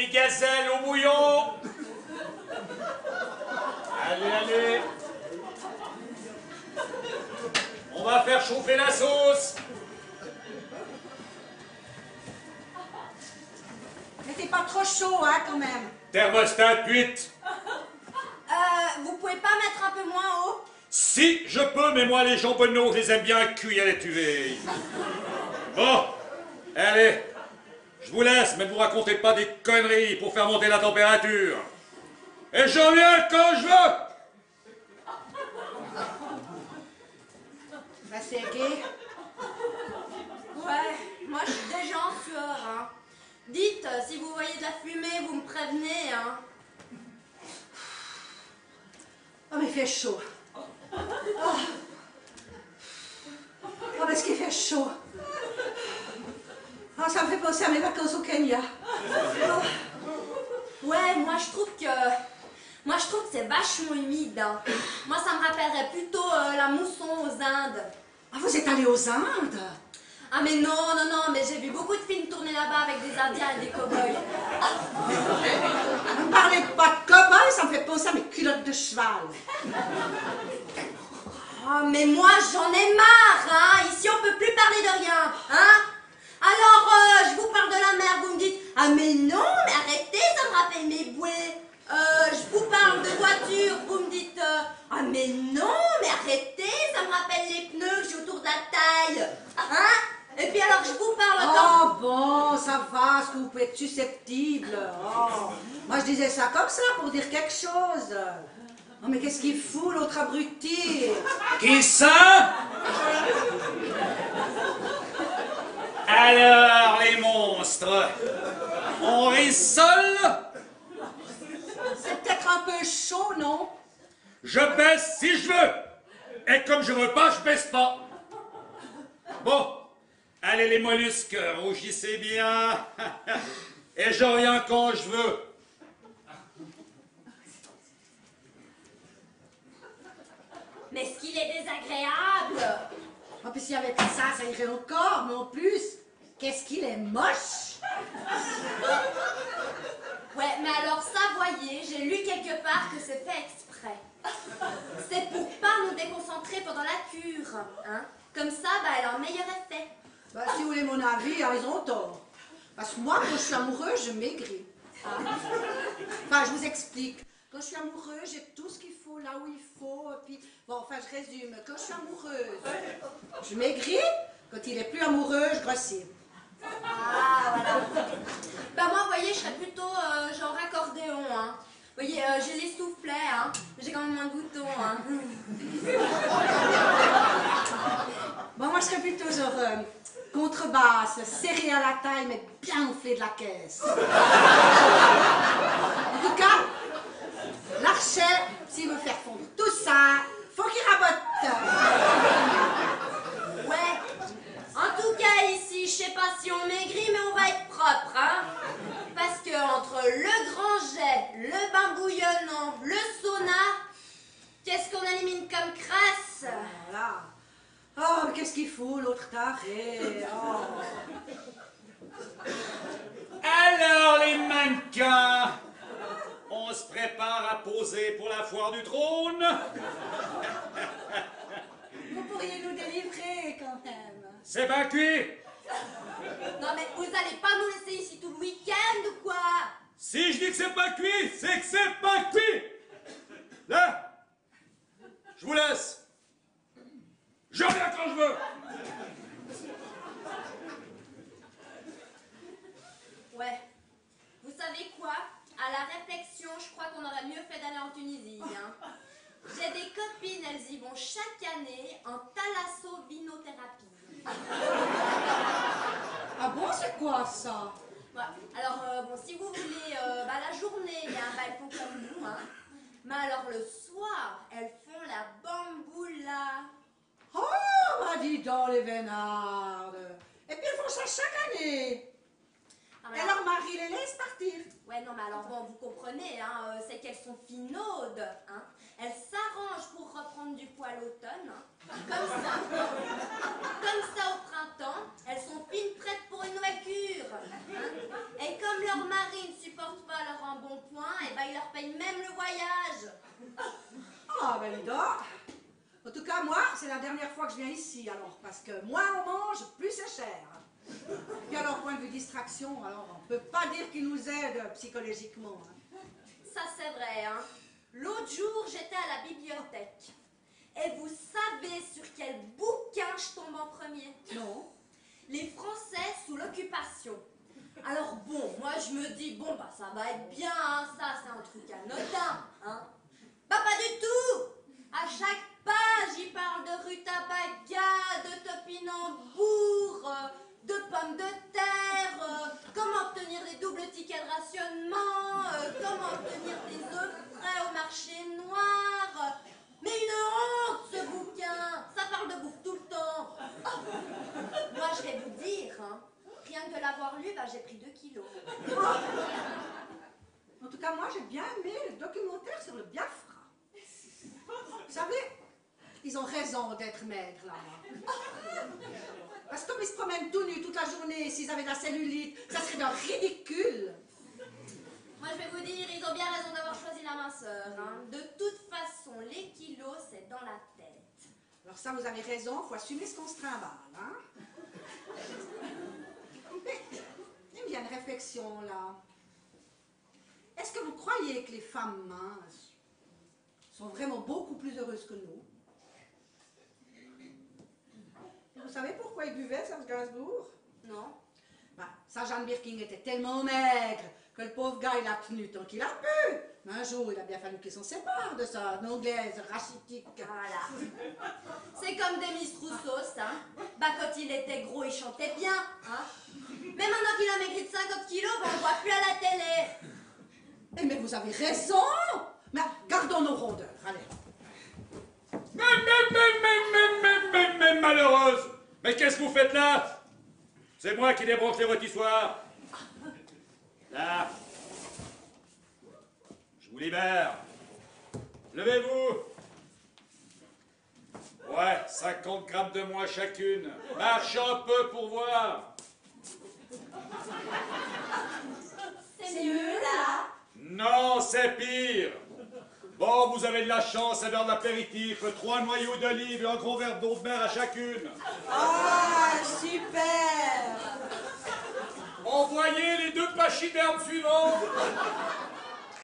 les gazelles au bouillon. Allez, allez. On va faire chauffer la sauce. Mais t'es pas trop chaud, hein, quand même. Thermostat cuite. Vous pouvez pas mettre un peu moins haut? Si, je peux, mais moi, les jambonneaux, je les aime bien cuits à l'étuvée. Bon, allez. Je vous laisse, mais ne vous racontez pas des conneries pour faire monter la température. Et je reviens quand je veux. Bah, c'est gay. Ouais, moi je suis déjà en sueur, hein. Dites, si vous voyez de la fumée, vous me prévenez, hein. Oh, mais il fait chaud. Oh, parce qu'il fait chaud. Oh, ça me fait penser à mes vacances au Kenya. Ouais, moi je trouve que c'est vachement humide, hein. Moi ça me rappellerait plutôt la mousson aux Indes. Ah, vous êtes allé aux Indes? Ah mais non, mais j'ai vu beaucoup de films tourner là-bas avec des Indiens et des cow-boys. Ne me parlez pas de cow-boy, ça me fait penser à mes culottes de cheval. Oh, mais moi j'en ai marre, hein. Ici on peut plus parler de rien, hein. Alors je vous parle de la mer, vous me dites ah mais non, mais arrêtez, ça me rappelle mes bouées. Je vous parle de voiture, vous me dites ah mais non, mais arrêtez, ça me rappelle les pneus que j'ai autour de la taille, hein. Et puis alors je vous parle Oh bon, ça va, est-ce que vous pouvez être susceptible? Oh. Moi je disais ça comme ça pour dire quelque chose. Oh mais qu'est-ce qu'il fout l'autre abruti? Qui ça? Alors, les monstres, on rissole? C'est peut-être un peu chaud, non? Je baisse si je veux. Et comme je veux pas, je baisse pas. Bon, allez les mollusques, rougissez bien. Et je reviens quand je veux. mais est-ce qu'il est désagréable? Oh, puis s'il y avait que ça irait encore, mais en plus, qu'est-ce qu'il est moche! Ouais, mais alors ça, voyez, j'ai lu quelque part que c'est fait exprès. C'est pour pas nous déconcentrer pendant la cure, hein. Comme ça, bah, elle a un meilleur effet. Bah, si vous voulez mon avis, hein, ils ont tort. Parce que moi, quand je suis amoureuse, je maigris. Enfin, je vous explique. Quand je suis amoureuse, j'ai tout ce qu'il faut là où il faut. Et puis, bon, enfin, je résume. Quand je suis amoureuse, je maigris. Quand il est plus amoureux, je grossis. Ah, voilà. Bah moi, vous voyez, je serais plutôt genre accordéon, hein. Vous voyez, j'ai les soufflets, hein. J'ai quand même moins de boutons, hein. Bon, moi, je serais plutôt genre contrebasse, serrée à la taille, mais bien gonflée de la caisse. En tout cas, l'archet, s'il veut faire fondre tout ça, faut qu'il rabote. Ouais. En tout cas, ici, je sais pas si on maigrit, mais on va être propre, hein. Parce que entre le grand jet, le bain bouillonnant, le sauna, qu'est-ce qu'on élimine comme crasse? Voilà. Oh, mais qu'est-ce qu'il fout, l'autre taré? Oh. Alors, les mannequins, on se prépare à poser pour la foire du trône? Vous pourriez nous délivrer, quand même. C'est pas cuit. Non mais vous allez pas nous laisser ici tout le week-end ou quoi? Si je dis que c'est pas cuit, c'est que c'est pas cuit. Là, je vous laisse. Je reviens quand je veux. Ouais. Vous savez quoi? À la réflexion, je crois qu'on aurait mieux fait d'aller en Tunisie, hein. J'ai des copines, elles y vont chaque année en thalassothérapie. Ah bon, c'est quoi ça? Ouais. Alors, bon, si vous voulez, bah, la journée, il y a un balcon comme nous, hein. Mais alors, le soir, elles font la bamboula. Oh, bah dis donc, les vénardes. Et puis elles font ça chaque année. Ah, Et leur mari les laisse partir. Ouais, non, mais alors, bon, vous comprenez, hein, c'est qu'elles sont finaudes, hein. Elles s'arrangent pour reprendre du poids l'automne, hein. Comme ça au printemps, elles sont fines, prêtes pour une nouvelle cure, hein. Et comme leur mari ne supporte moi, c'est la dernière fois que je viens ici, alors, parce que moins on mange, plus c'est cher. Puis alors, point de vue distraction, alors, on peut pas dire qu'il nous aide psychologiquement. Hein. Ça, c'est vrai, hein. L'autre jour, j'étais à la bibliothèque. Et vous savez sur quel bouquin je tombe en premier? Non. Les Français sous l'occupation. Alors bon, moi je me dis, bon bah ça va être bien, hein, ça c'est un truc anodin, hein. Bah pas du tout. À chaque page, il parle de rutabaga, de topinambour, de pommes de terre, comment obtenir des doubles tickets de rationnement, comment obtenir des œufs frais au marché noir. Mais une honte ce bouquin, ça parle de bouffe tout le temps. Moi je vais vous dire, hein, rien que de l'avoir lu, bah, j'ai pris 2 kilos. En tout cas, moi, j'ai bien aimé le documentaire sur le Biafra. Vous savez, ils ont raison d'être maigres, là. Parce que comme ils se promènent tout nus toute la journée, s'ils avaient de la cellulite, ça serait d'un ridicule. Moi, je vais vous dire, ils ont bien raison d'avoir choisi la minceur. Hein. De toute façon, les kilos, c'est dans la tête. Alors ça, vous avez raison, il faut assumer ce qu'on se trimballe, hein. Mais, il y a une réflexion, là. Est-ce que vous croyez que les femmes minces sont vraiment beaucoup plus heureuses que nous? Vous savez pourquoi ils buvaient, Serge Gainsbourg? Non. Bah, sa Jeanne Birkin était tellement maigre que le pauvre gars, il a tenu tant qu'il a pu. Mais un jour, il a bien fallu qu'il s'en sépare de sa anglaise rachitique. Voilà. C'est comme Demis Roussos, hein. Bah, quand il était gros, il chantait bien, hein. Mais maintenant qu'il a maigri de 50 kilos, bah, on ne voit plus à la télé. Eh, mais vous avez raison. Mais gardons nos rondeurs, allez. Mais malheureuse! Mais qu'est-ce que vous faites là? C'est moi qui débranche les rôtissoirs. Là. Je vous libère. Levez-vous. Ouais, 50 grammes de moins chacune. Marche un peu pour voir. C'est mieux, là. Non, c'est pire. Bon, vous avez de la chance, c'est l'heure de l'apéritif. 3 noyaux d'olive et un gros verre d'eau de mer à chacune. Ah, super. Envoyez les 2 pachydermes suivants.